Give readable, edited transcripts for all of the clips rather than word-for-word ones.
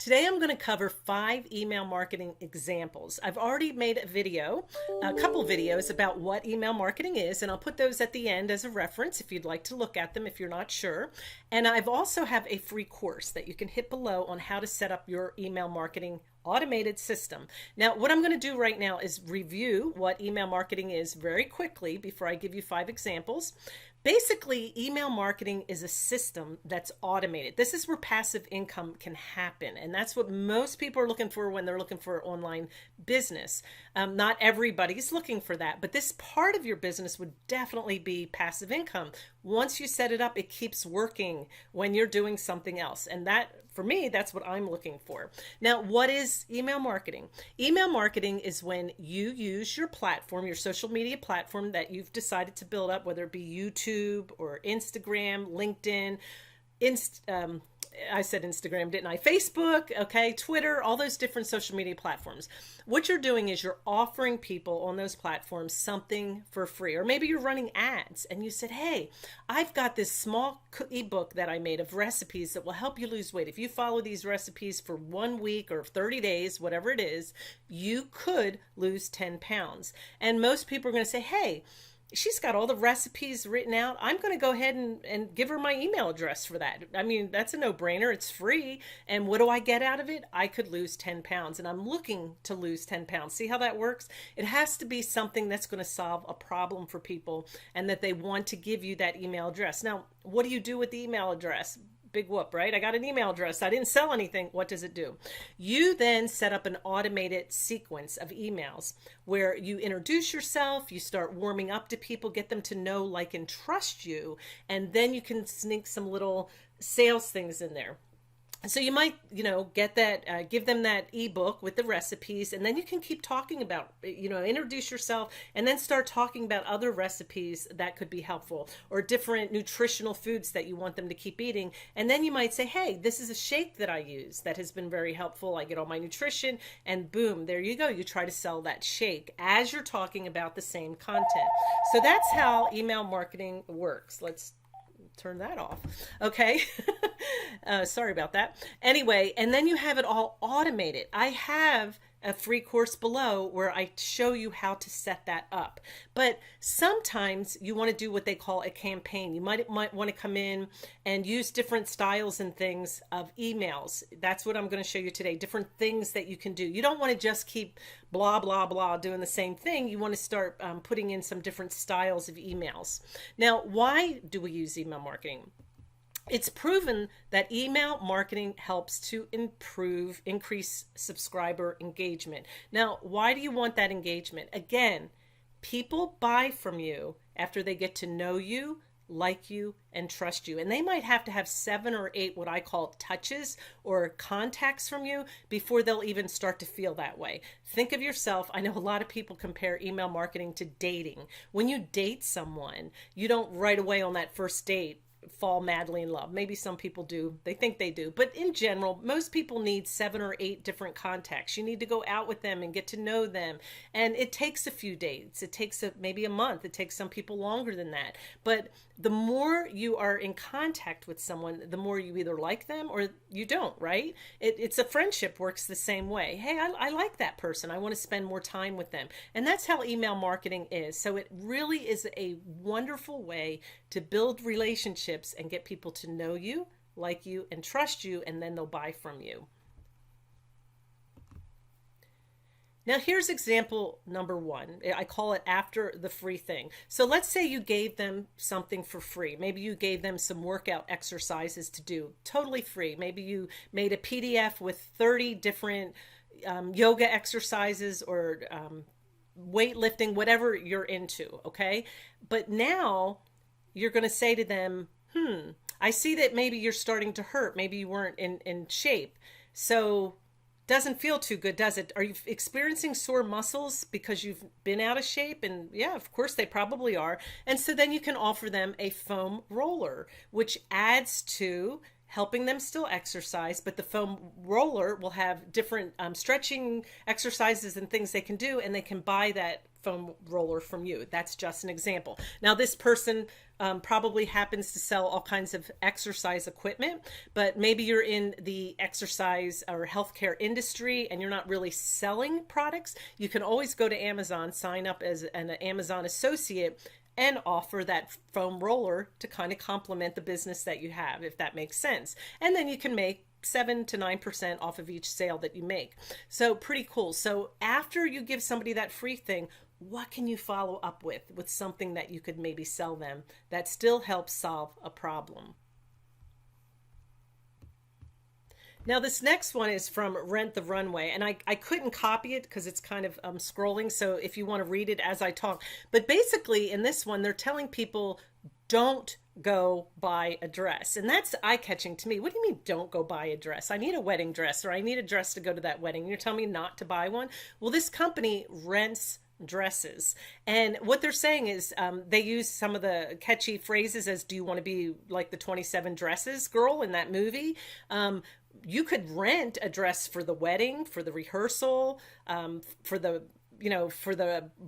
Today I'm going to cover 5 email marketing examples. I've already made a video, a couple videos about what email marketing is, and I'll put those at the end as a reference if you'd like to look at them if you're not sure. And I've also have a free course that you can hit below on how to set up your email marketing automated system. Now, what I'm going to do right now is review what email marketing is very quickly before I give you 5 examples. Basically, email marketing is a system that's automated. This is where passive income can happen. And that's what most people are looking for when they're looking for online business. Not everybody's looking for that, but this part of your business would definitely be passive income. Once you set it up, it keeps working when you're doing something else. And that, for me, that's what I'm looking for. Now, what is email marketing? Email marketing is when you use your platform, your social media platform that you've decided to build up, whether it be YouTube or Instagram, LinkedIn, I said Instagram, didn't I? Facebook, okay, Twitter, all those different social media platforms. What you're doing is you're offering people on those platforms something for free. Or maybe you're running ads and you said, hey, I've got this small ebook that I made of recipes that will help you lose weight. If you follow these recipes for 1 week or 30 days, whatever it is, you could lose 10 pounds. And most people are going to say, hey, she's got all the recipes written out. I'm going to go ahead and give her my email address for that. I mean, that's a no-brainer. It's free. And what do I get out of it? I could lose 10 pounds. And I'm looking to lose 10 pounds. See how that works? It has to be something that's going to solve a problem for people and that they want to give you that email address. Now, what do you do with the email address? Big whoop, right? I got an email address. I didn't sell anything. What does it do? You then set up an automated sequence of emails where you introduce yourself, you start warming up to people, get them to know, like, and trust you, and then you can sneak some little sales things in there. So you might, get that, give them that ebook with the recipes, and then you can keep talking about, introduce yourself and then start talking about other recipes that could be helpful or different nutritional foods that you want them to keep eating. And then you might say, hey, this is a shake that I use that has been very helpful. I get all my nutrition, and boom, there you go. You try to sell that shake as you're talking about the same content. So that's how email marketing works. Let's turn that off. Okay. Sorry about that. Anyway, and then you have it all automated. I have a free course below where I show you how to set that up. But sometimes you want to do what they call a campaign. You might want to come in and use different styles and things of emails. That's what I'm going to show you today. Different things that you can do. You don't want to just keep blah, blah, blah doing the same thing. You want to start putting in some different styles of emails. Now, why do we use email marketing? It's proven that email marketing helps to increase subscriber engagement. Now, why do you want that engagement? Again, people buy from you after they get to know you, like you, and trust you. And they might have to have 7 or 8 what I call touches or contacts from you before they'll even start to feel that way. Think of yourself. I know a lot of people compare email marketing to dating. When you date someone, you don't right away on that first date fall madly in love. Maybe some people do. They think they do. But in general, most people need 7 or 8 different contacts. You need to go out with them and get to know them. And it takes a few dates. It takes maybe a month. It takes some people longer than that. But the more you are in contact with someone, the more you either like them or you don't, right? It's a friendship works the same way. Hey, I like that person. I want to spend more time with them. And that's how email marketing is. So it really is a wonderful way to build relationships and get people to know you, like you, and trust you, and then they'll buy from you. Now here's example number 1. I call it after the free thing. So let's say you gave them something for free. Maybe you gave them some workout exercises to do, totally free. Maybe you made a PDF with 30 different yoga exercises or weightlifting, whatever you're into, okay? But now you're going to say to them, I see that maybe you're starting to hurt. Maybe you weren't in shape. So doesn't feel too good, does it? Are you experiencing sore muscles because you've been out of shape? And yeah, of course they probably are. And so then you can offer them a foam roller, which adds to helping them still exercise, but the foam roller will have different stretching exercises and things they can do, and they can buy that foam roller from you. That's just an example. Now, this person probably happens to sell all kinds of exercise equipment, but maybe you're in the exercise or healthcare industry and you're not really selling products. You can always go to Amazon, sign up as an Amazon associate, and offer that foam roller to kind of complement the business that you have, if that makes sense. And then you can make 7 to 9% off of each sale that you make. So pretty cool. So after you give somebody that free thing, what can you follow up with something that you could maybe sell them that still helps solve a problem? Now, this next one is from Rent the Runway, and I couldn't copy it because it's kind of scrolling. So if you want to read it as I talk, but basically in this one, they're telling people, don't go buy a dress. And that's eye-catching to me. What do you mean, don't go buy a dress? I need a wedding dress, or I need a dress to go to that wedding. You're telling me not to buy one? Well, this company rents dresses, and what they're saying is they use some of the catchy phrases as, do you want to be like the 27 dresses girl in that movie? You could rent a dress for the wedding, for the rehearsal, for the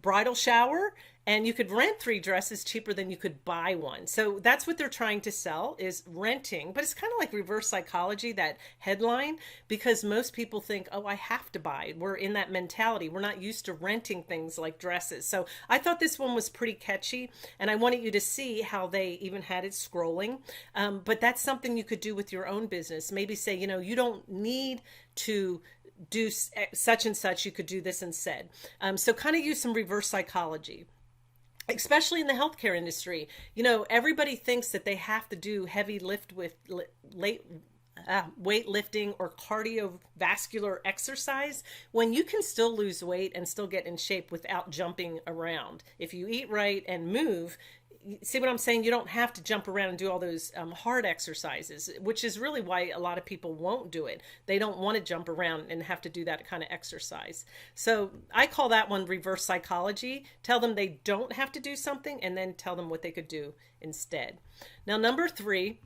bridal shower, and you could rent 3 dresses cheaper than you could buy one. So that's what they're trying to sell, is renting. But it's kind of like reverse psychology, that headline, because most people think, oh, I have to buy. We're in that mentality. We're not used to renting things like dresses. So I thought this one was pretty catchy, and I wanted you to see how they even had it scrolling. But that's something you could do with your own business. Maybe say, you don't need to do such and such, you could do this instead. So kind of use some reverse psychology, especially in the healthcare industry. Everybody thinks that they have to do heavy weightlifting or cardiovascular exercise, when you can still lose weight and still get in shape without jumping around. If you eat right and move, see what I'm saying? You don't have to jump around and do all those hard exercises, which is really why a lot of people won't do it. They don't want to jump around and have to do that kind of exercise. So I call that one reverse psychology. Tell them they don't have to do something, and then tell them what they could do instead. Now, number 3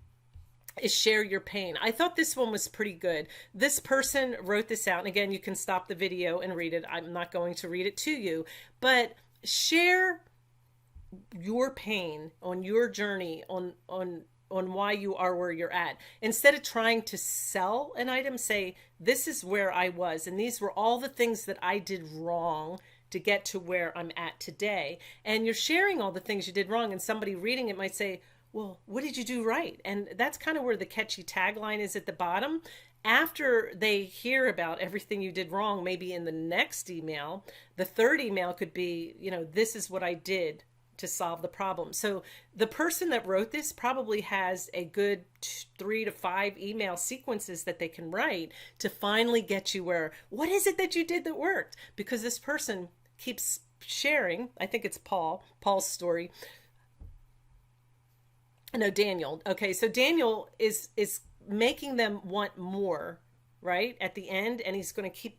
is share your pain. I thought this one was pretty good. This person wrote this out, and again, you can stop the video and read it. I'm not going to read it to you, but share your pain on your journey on why you are where you're at. Instead of trying to sell an item, say, this is where I was, and these were all the things that I did wrong to get to where I'm at today. And you're sharing all the things you did wrong, and somebody reading it might say, well, what did you do right? And that's kind of where the catchy tagline is at the bottom. After they hear about everything you did wrong, maybe in the next email, the third email could be, this is what I did to solve the problem. So the person that wrote this probably has a good 3 to 5 email sequences that they can write to finally get you where, what is it that you did that worked? Because this person keeps sharing, I think it's Paul's story. No, Daniel. Okay, so Daniel is making them want more, right, at the end, and he's going to keep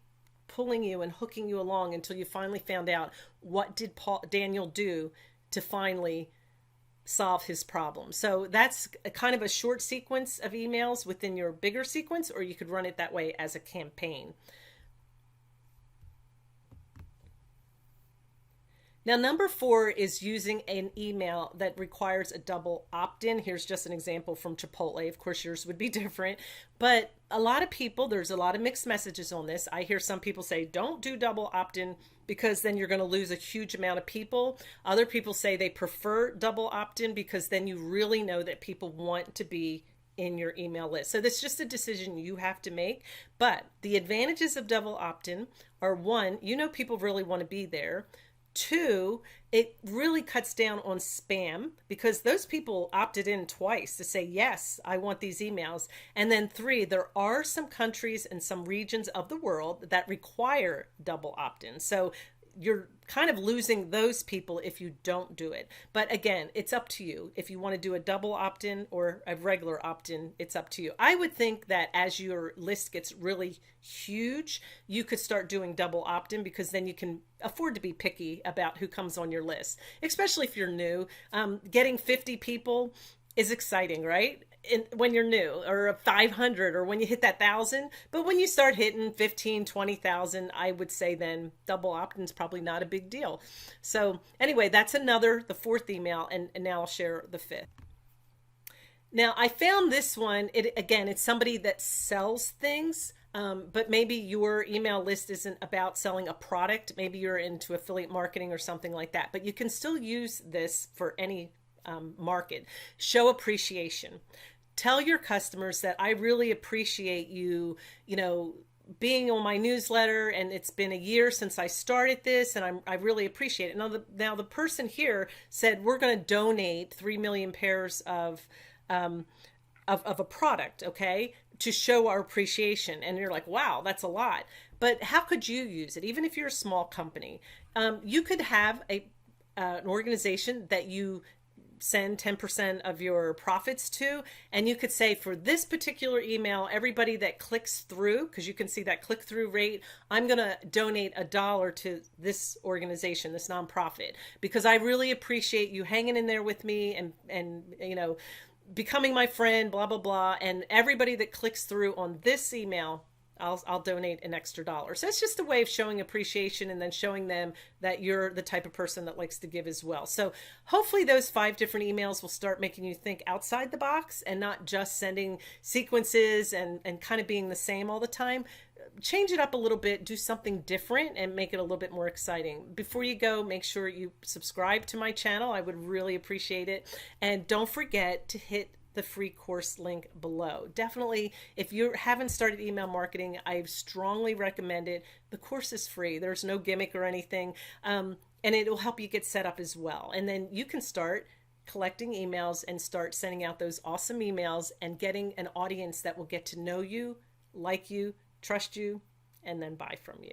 pulling you and hooking you along until you finally found out, what did Daniel do to finally solve his problem. So that's a kind of a short sequence of emails within your bigger sequence, or you could run it that way as a campaign. Now, number 4 is using an email that requires a double opt-in. Here's just an example from Chipotle. Of course, yours would be different, but a lot of people, there's a lot of mixed messages on this. I hear some people say, don't do double opt-in because then you're going to lose a huge amount of people. Other people say they prefer double opt-in because then you really know that people want to be in your email list. So that's just a decision you have to make. But the advantages of double opt-in are, 1, people really want to be there. 2, it really cuts down on spam because those people opted in twice to say, yes, I want these emails. And then 3, there are some countries and some regions of the world that require double opt-in. So you're kind of losing those people if you don't do it. But again, it's up to you. If you want to do a double opt-in or a regular opt-in, it's up to you. I would think that as your list gets really huge, you could start doing double opt-in because then you can afford to be picky about who comes on your list, especially if you're new. Getting 50 people is exciting, right? when you're new, or a 500, or when you hit that 1,000. But when you start hitting 15, 20,000, I would say then double opt-in's probably not a big deal. So anyway, that's the fourth email. And now I'll share the fifth. Now I found this one, it's somebody that sells things. But maybe your email list isn't about selling a product. Maybe you're into affiliate marketing or something like that. But you can still use this for any market. Show appreciation. Tell your customers that I really appreciate you, being on my newsletter, and it's been a year since I started this, and I really appreciate it. Now the person here said we're going to donate 3 million pairs of a product, okay, to show our appreciation. And you're like, wow, that's a lot. But how could you use it? Even if you're a small company, you could have an organization that you send 10% of your profits to, and you could say, for this particular email, everybody that clicks through, because you can see that click-through rate, I'm going to donate $1 to this organization, this nonprofit, because I really appreciate you hanging in there with me and becoming my friend, blah, blah, blah. And everybody that clicks through on this email, I'll donate an extra $1. So it's just a way of showing appreciation, and then showing them that you're the type of person that likes to give as well. So hopefully those 5 different emails will start making you think outside the box, and not just sending sequences and kind of being the same all the time. Change it up a little bit, do something different, and make it a little bit more exciting. Before you go, make sure you subscribe to my channel. I would really appreciate it. And don't forget to hit the free course link below. Definitely, if you haven't started email marketing, I strongly recommend it. The course is free. There's no gimmick or anything. And it will help you get set up as well. And then you can start collecting emails and start sending out those awesome emails and getting an audience that will get to know you, like you, trust you, and then buy from you.